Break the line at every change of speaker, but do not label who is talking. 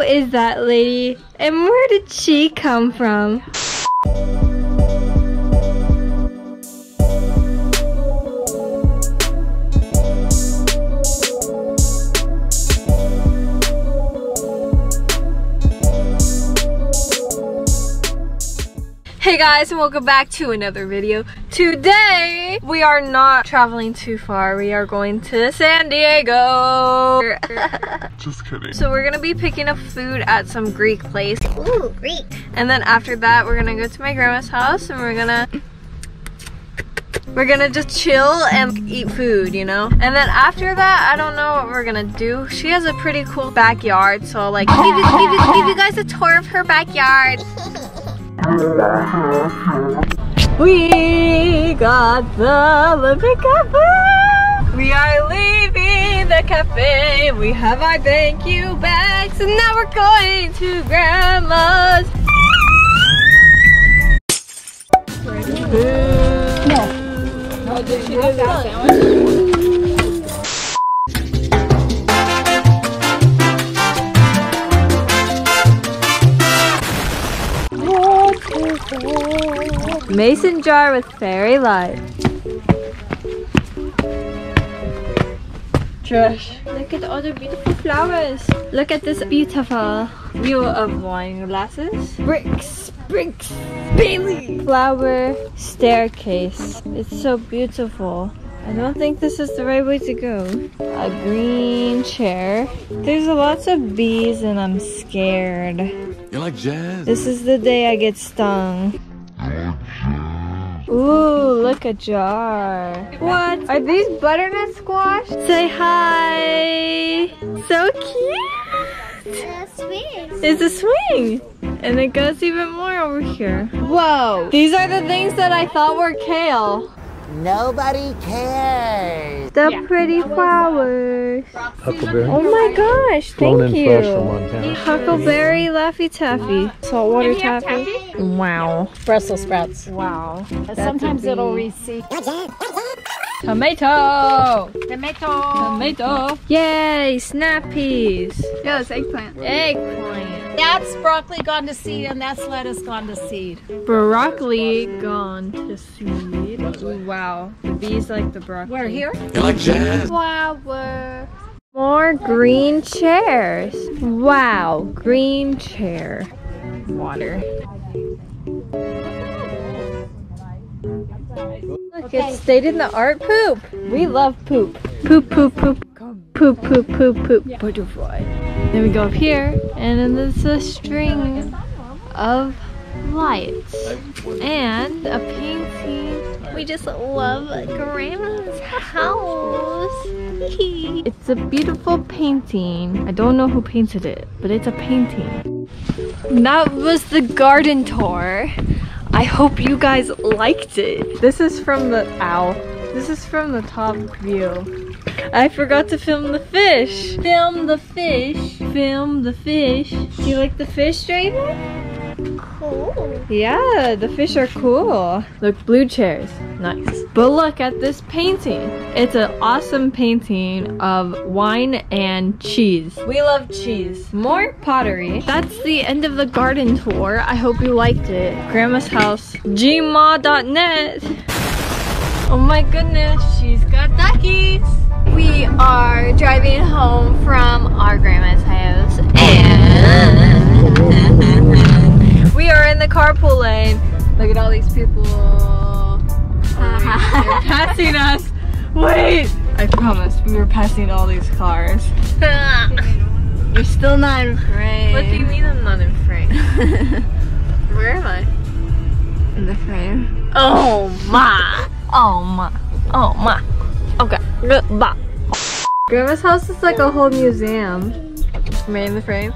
is that lady? And where did she come from? Hey guys, and welcome back to another video. Today, we are not traveling too far. We are going to San Diego.
Just kidding.
So we're gonna be picking up food at some Greek place.
Ooh, Greek.
And then after that, we're gonna go to my grandma's house and we're gonna just chill and eat food, you know? And then after that, I don't know what we're gonna do. She has a pretty cool backyard, so I'll like give you guys a tour of her backyard. We got the living cafe. We are leaving the cafe. We have our thank you bags, and now we're going to grandma's.
No, did she do that sandwich?
Mason jar with fairy light. Trash. Look at all the beautiful flowers. Look at this beautiful view of wine glasses. Bricks, Bailey. Flower staircase. It's so beautiful. I don't think this is the right way to go. A green chair. There's lots of bees and I'm scared.
You like jazz?
This is the day I get stung. Ooh, look, a jar. What? Are these butternut squash? Say hi. So cute.
It's a swing.
It's a swing. And it goes even more over here. Whoa. These are the things that I thought were kale.
Nobody cares.
The pretty flowers.
Huckleberry.
Oh my gosh,
Flown
thank
in
you.
fresh from Montana.
Huckleberry Laffy Taffy. Saltwater taffy. Wow.
Brussels sprouts.
Wow.
Sometimes it'll receive.
Tomato.
Tomato.
Tomato. Yay, snap peas.
Yeah, it's eggplant.
Eggplant.
That's broccoli gone to seed and that's lettuce gone to seed.
Broccoli gone to seed. Ooh, wow. The bees like the broccoli.
We're here.
You like jazz?
Flower. More green chairs. Wow, green chair. Water. Look, it stayed in the art poop. We love poop. Poop, poop, poop. Poop, poop, poop, poop. Butterfly. Then we go up here, and then there's a string of lights. And a painting. We just love Grandma's house. It's a beautiful painting. I don't know who painted it, but it's a painting. That was the garden tour. I hope you guys liked it. This is from the This is from the top view. I forgot to film the fish. Film the fish. Film the fish. Do you like the fish, Draven?
Cool.
Yeah, the fish are cool. Look, blue chairs. Nice. But look at this painting. It's an awesome painting of wine and cheese. We love cheese. More pottery. That's the end of the garden tour. I hope you liked it. Grandma's house. gma.net. Oh my goodness, she's got duckies. We are driving home from our grandma's house and we are in the carpool lane. Look at all these people. They're passing us. Wait! I promise we were passing all these cars. You're still not in frame. What do you mean I'm not in frame? Where am I? In the frame. Oh my! Oh my! Oh my! Okay, goodbye. Grandma's house is like a whole museum. Am I in the frame?